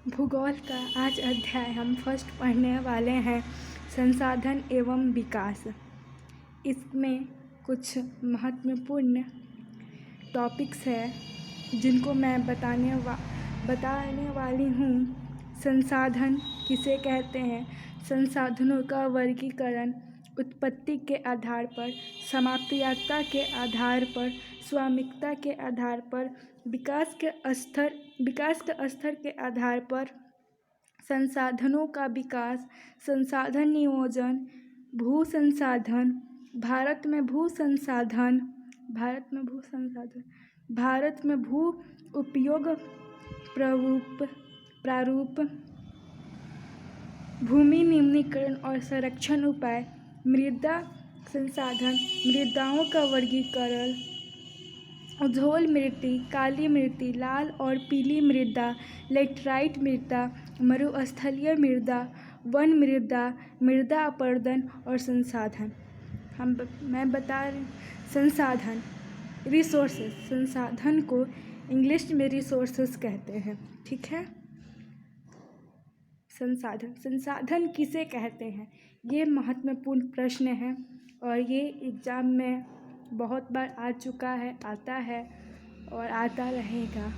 भूगोल का आज अध्याय हम फर्स्ट पढ़ने वाले हैं संसाधन एवं विकास। इसमें कुछ महत्वपूर्ण टॉपिक्स है जिनको मैं बताने वाली हूँ। संसाधन किसे कहते हैं, संसाधनों का वर्गीकरण उत्पत्ति के आधार पर, समाप्तियाता के आधार पर, स्वामिकता के आधार पर, विकास के स्तर के आधार पर, संसाधनों का विकास, संसाधन नियोजन, भू संसाधन, भारत में भू उपयोग प्रारूप, भूमि निम्नीकरण और संरक्षण उपाय, मृदा संसाधन, मृदाओं का वर्गीकरण, उज्ज्वल मृदा, काली मृदा, लाल और पीली मृदा, लेटराइट मृदा, मरुस्थलीय मृदा, वन मृदा, मृदा अपरदन और संसाधन। मैं बता रही संसाधन, रिसोर्सेस। संसाधन को इंग्लिश में रिसोर्सेस कहते हैं, ठीक है। संसाधन किसे कहते हैं, ये महत्वपूर्ण प्रश्न है और ये एग्ज़ाम में बहुत बार आ चुका है, आता है और आता रहेगा।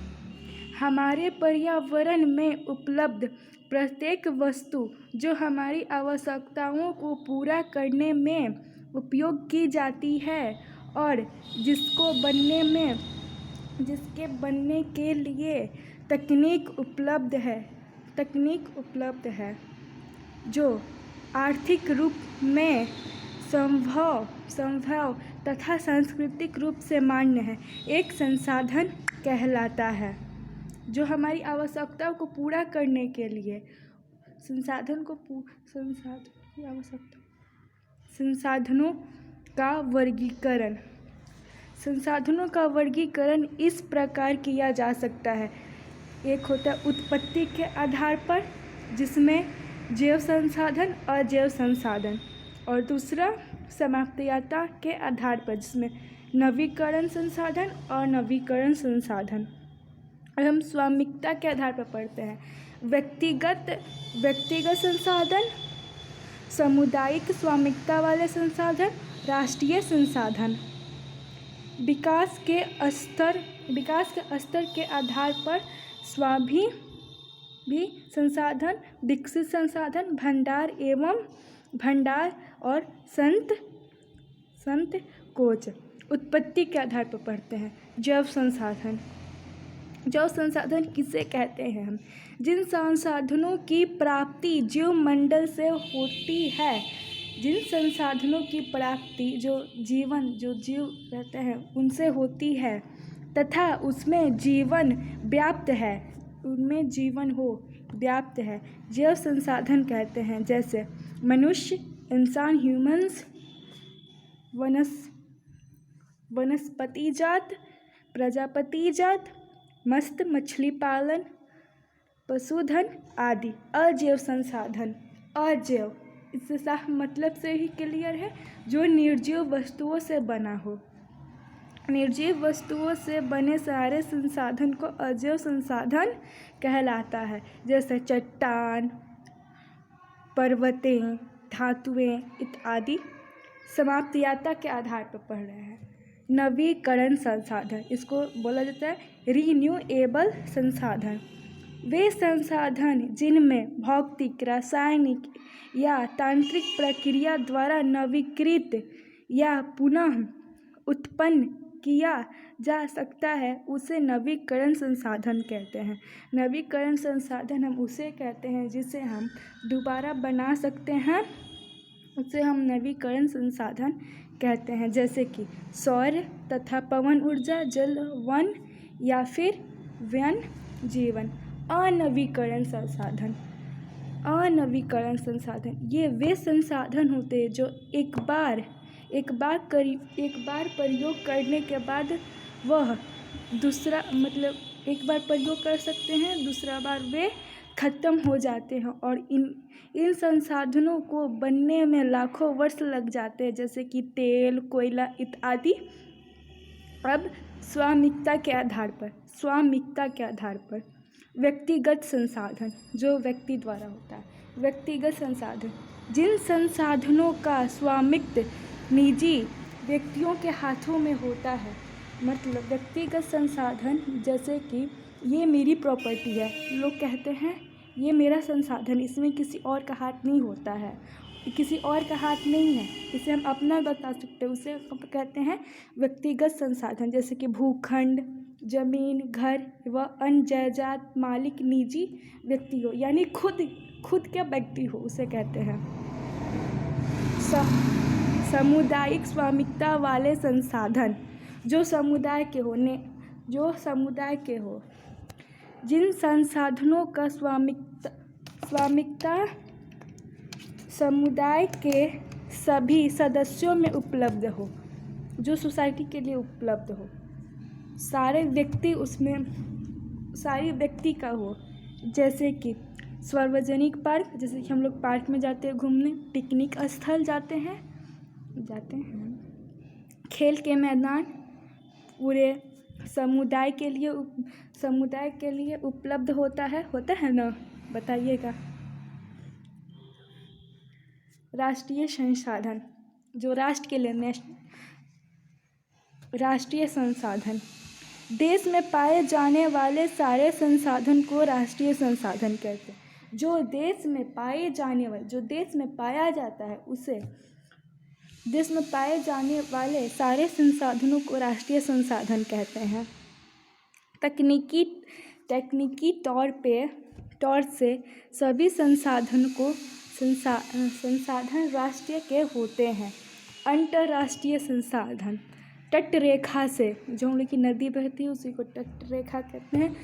हमारे पर्यावरण में उपलब्ध प्रत्येक वस्तु जो हमारी आवश्यकताओं को पूरा करने में उपयोग की जाती है और जिसके बनने के लिए तकनीक उपलब्ध है, जो आर्थिक रूप में संभव तथा सांस्कृतिक रूप से मान्य है, एक संसाधन कहलाता है। जो हमारी आवश्यकताओं को पूरा करने के लिए संसाधनों का वर्गीकरण इस प्रकार किया जा सकता है। एक होता है उत्पत्ति के आधार पर, जिसमें जैव संसाधन और जैव संसाधन, और दूसरा समाप्तियाता के आधार पर, जिसमें नवीकरण संसाधन और नवीकरण संसाधन। और हम स्वामिकता के आधार पर पढ़ते हैं व्यक्तिगत संसाधन, सामुदायिक स्वामिकता वाले संसाधन, राष्ट्रीय संसाधन। विकास के स्तर के आधार पर स्वाभी संसाधन, विकसित संसाधन, भंडार और संकोच। उत्पत्ति के आधार पर पढ़ते हैं जैव संसाधन किसे कहते हैं हम, जिन संसाधनों की प्राप्ति जीव मंडल से होती है, जिन संसाधनों की प्राप्ति जो जीव रहते हैं उनसे होती है तथा उसमें जीवन व्याप्त है, जैव संसाधन कहते हैं। जैसे मनुष्य, इंसान, ह्यूमंस, वनस्पति जात, प्रजापति जात, मछली पालन, पशुधन आदि। अजैव संसाधन, इससे साफ मतलब से ही क्लियर है, जो निर्जीव वस्तुओं से बना हो। निर्जीव वस्तुओं से बने सारे संसाधन को अजैव संसाधन कहलाता है। जैसे चट्टान, पर्वतें, धातुएं इत्यादि। समाप्तियाता के आधार पर पढ़ रहे हैं नवीकरण संसाधन, इसको बोला जाता है रिन्यूएबल संसाधन। वे संसाधन जिनमें भौतिक, रासायनिक या तांत्रिक प्रक्रिया द्वारा नवीकृत या पुनः उत्पन्न किया जा सकता है, उसे नवीकरण संसाधन कहते हैं। नवीकरण संसाधन हम उसे कहते हैं जिसे हम दोबारा बना सकते हैं, उसे हम नवीकरण संसाधन कहते हैं। जैसे कि सौर तथा पवन ऊर्जा, जल, वन या फिर वन्य जीवन। अनवीकरण संसाधन ये वे संसाधन होते हैं जो एक बार प्रयोग करने के बाद वह दूसरा एक बार प्रयोग कर सकते हैं, दूसरा बार वे खत्म हो जाते हैं और इन संसाधनों को बनने में लाखों वर्ष लग जाते हैं, जैसे कि तेल, कोयला इत्यादि। अब स्वामिकता के आधार पर व्यक्तिगत संसाधन, जो व्यक्ति द्वारा होता है। व्यक्तिगत संसाधन, जिन संसाधनों का स्वामित्व निजी व्यक्तियों के हाथों में होता है। मतलब व्यक्तिगत संसाधन जैसे कि ये मेरी प्रॉपर्टी है, लोग कहते हैं ये मेरा संसाधन, इसमें किसी और का हाथ नहीं होता है, किसी और का हाथ नहीं है, इसे हम अपना बता सकते हैं, उसे हम कहते हैं व्यक्तिगत संसाधन। जैसे कि भूखंड, जमीन, घर व अन्य जायदाद मालिक निजी व्यक्ति हो, यानी खुद क्या व्यक्ति हो, उसे कहते हैं। सामुदायिक स्वामित्व वाले संसाधन, जो समुदाय के हो, जिन संसाधनों का स्वामित्व समुदाय के सभी सदस्यों में उपलब्ध हो, जो सोसाइटी के लिए उपलब्ध हो, सारे व्यक्ति का हो। जैसे कि सार्वजनिक पार्क, जैसे कि हम लोग पार्क में जाते हैं घूमने, पिकनिक स्थल जाते हैं। खेल के मैदान पूरे समुदाय के लिए उपलब्ध होता है ना, बताइएगा। राष्ट्रीय संसाधन, जो राष्ट्र के लिए राष्ट्रीय संसाधन, देश में पाए जाने वाले सारे संसाधन को राष्ट्रीय संसाधन कहते हैं। जो देश में पाए जाने वाले, जो देश में पाया जाता है, उसे देश में पाए जाने वाले सारे संसाधनों को राष्ट्रीय संसाधन कहते हैं। तकनीकी तौर से सभी संसाधन राष्ट्रीय के होते हैं। अंतर्राष्ट्रीय संसाधन, तटरेखा से, जो हम लोग की नदी बहती है उसी को तटरेखा कहते हैं।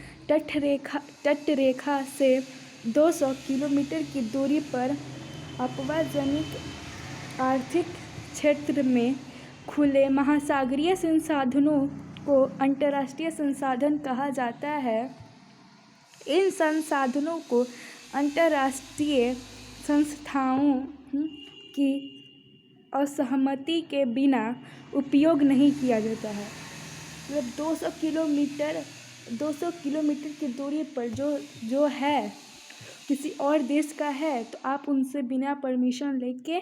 तटरेखा से 200 किलोमीटर की दूरी पर अपवाजनिक आर्थिक क्षेत्र में खुले महासागरीय संसाधनों को अंतर्राष्ट्रीय संसाधन कहा जाता है। इन संसाधनों को अंतर्राष्ट्रीय संस्थाओं की असहमति के बिना उपयोग नहीं किया जाता है। मतलब 200 किलोमीटर की दूरी पर जो है किसी और देश का है, तो आप उनसे बिना परमिशन लेके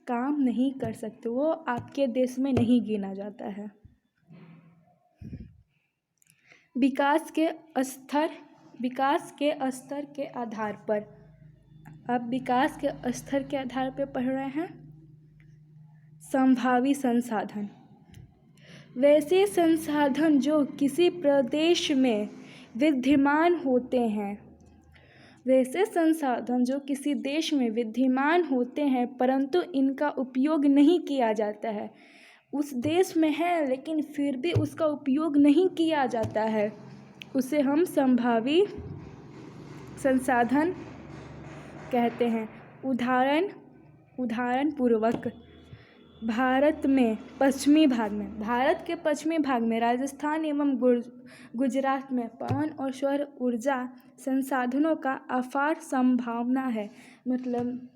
काम नहीं कर सकते, वो आपके देश में नहीं गिना जाता है। विकास के स्तर के आधार पर, अब विकास के स्तर के आधार पर पढ़ रहे हैं। संभावी संसाधन, वैसे संसाधन जो किसी प्रदेश में विद्यमान होते हैं। वैसे संसाधन जो किसी देश में विद्यमान होते हैं परंतु इनका उपयोग नहीं किया जाता है। उस देश में है लेकिन फिर भी उसका उपयोग नहीं किया जाता है, उसे हम संभावी संसाधन कहते हैं। उदाहरण पूर्वक भारत के पश्चिमी भाग में राजस्थान एवं गुजरात में पवन और सौर ऊर्जा संसाधनों का अपार संभावना है। मतलब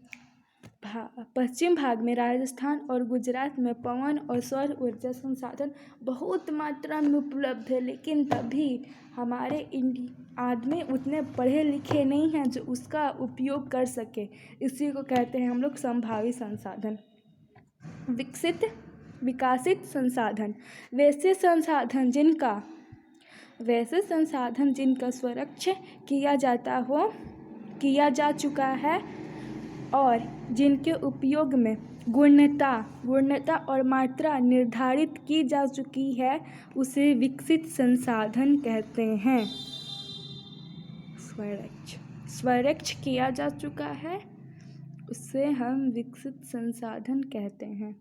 पश्चिम भाग में राजस्थान और गुजरात में पवन और सौर ऊर्जा संसाधन बहुत मात्रा में उपलब्ध है, लेकिन तभी हमारे आदमी उतने पढ़े लिखे नहीं हैं जो उसका उपयोग कर सके। इसी को कहते हैं हम लोग संभावी संसाधन। विकासित संसाधन, वैसे संसाधन जिनका संरक्षण किया जा चुका है और जिनके उपयोग में गुणवत्ता और मात्रा निर्धारित की जा चुकी है, उसे विकसित संसाधन कहते हैं। संरक्षण किया जा चुका है, उससे हम विकसित संसाधन कहते हैं।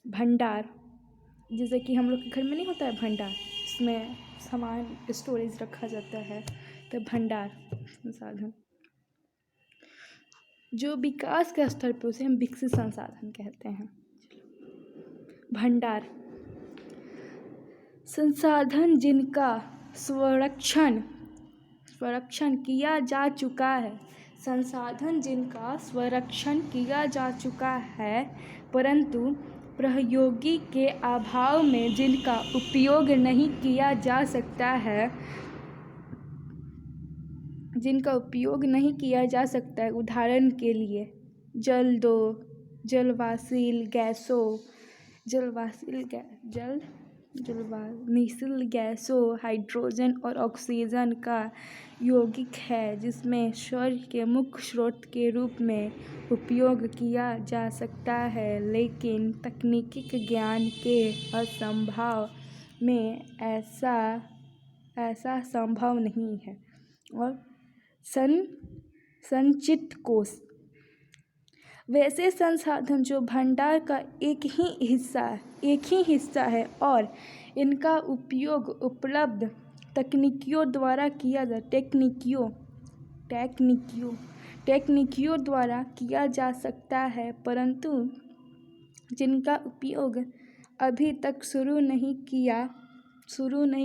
भंडार, जैसे कि हम लोग के घर में नहीं होता है भंडार, इसमें सामान स्टोरेज रखा जाता है, तो भंडार संसाधन जो विकास के स्तर पर, उसे हम विकसित संसाधन कहते हैं। भंडार, संसाधन जिनका संरक्षण किया जा चुका है। संसाधन जिनका संरक्षण किया जा चुका है परंतु प्रौद्योगिकी के अभाव में जिनका उपयोग नहीं किया जा सकता है, जिनका उपयोग नहीं किया जा सकता है। उदाहरण के लिए जलवाष्पील गैसों जलवाष्पील गैसों हाइड्रोजन और ऑक्सीजन का यौगिक है, जिसमें सौर के मुख्य स्रोत के रूप में उपयोग किया जा सकता है, लेकिन तकनीकी ज्ञान के अभाव में ऐसा संभव नहीं है। और संचित कोष वैसे संसाधन जो भंडार का एक ही हिस्सा है और इनका उपयोग उपलब्ध तकनीकियों द्वारा किया जा सकता है, परंतु जिनका उपयोग अभी तक शुरू नहीं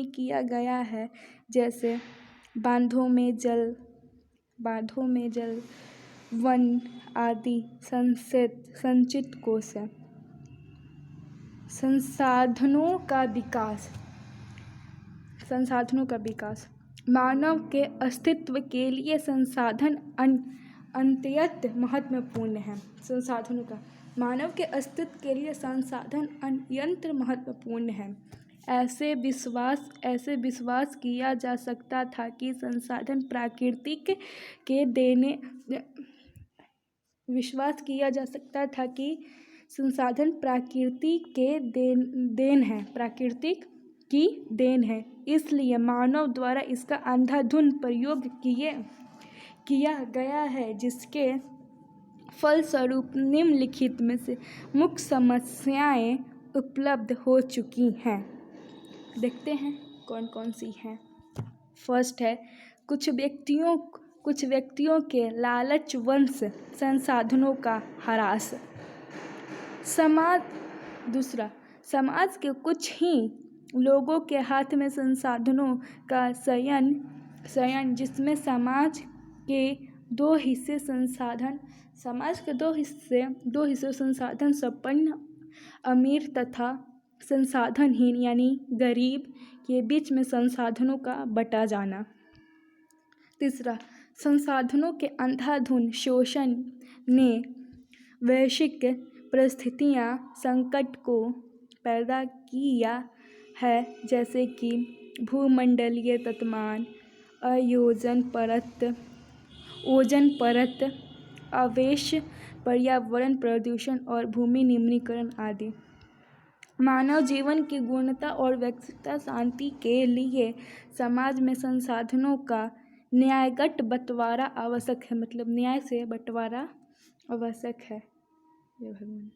किया गया है, जैसे बांधों में जल वन आदि संचित कोष है। संसाधनों का विकास मानव के अस्तित्व के लिए संसाधन अत्यंत महत्वपूर्ण है। मानव के अस्तित्व के लिए संसाधन अत्यंत महत्वपूर्ण है। ऐसे विश्वास किया जा सकता था कि संसाधन प्रकृति की देन है, इसलिए मानव द्वारा इसका अंधाधुंध प्रयोग किया गया है, जिसके फलस्वरूप निम्नलिखित में से मुख्य समस्याएं उपलब्ध हो चुकी हैं। देखते हैं कौन कौन सी हैं। फर्स्ट है कुछ व्यक्तियों के लालचवश संसाधनों का ह्रास। समाज के कुछ ही लोगों के हाथ में संसाधनों का संचयन, जिसमें समाज के दो हिस्से संसाधन संपन्न, अमीर तथा संसाधनहीन यानी गरीब के बीच में संसाधनों का बटा जाना। तीसरा, संसाधनों के अंधाधुंध शोषण ने वैश्विक परिस्थितियां संकट को पैदा किया है, जैसे कि भूमंडलीय तापमान, ओजोन परत अवशेष, पर्यावरण प्रदूषण और भूमि निम्नीकरण आदि। मानव जीवन की गुणवत्ता और व्यक्तिगत शांति के लिए समाज में संसाधनों का न्यायगत बंटवारा आवश्यक है। मतलब न्याय से बंटवारा आवश्यक है। जय भगवान।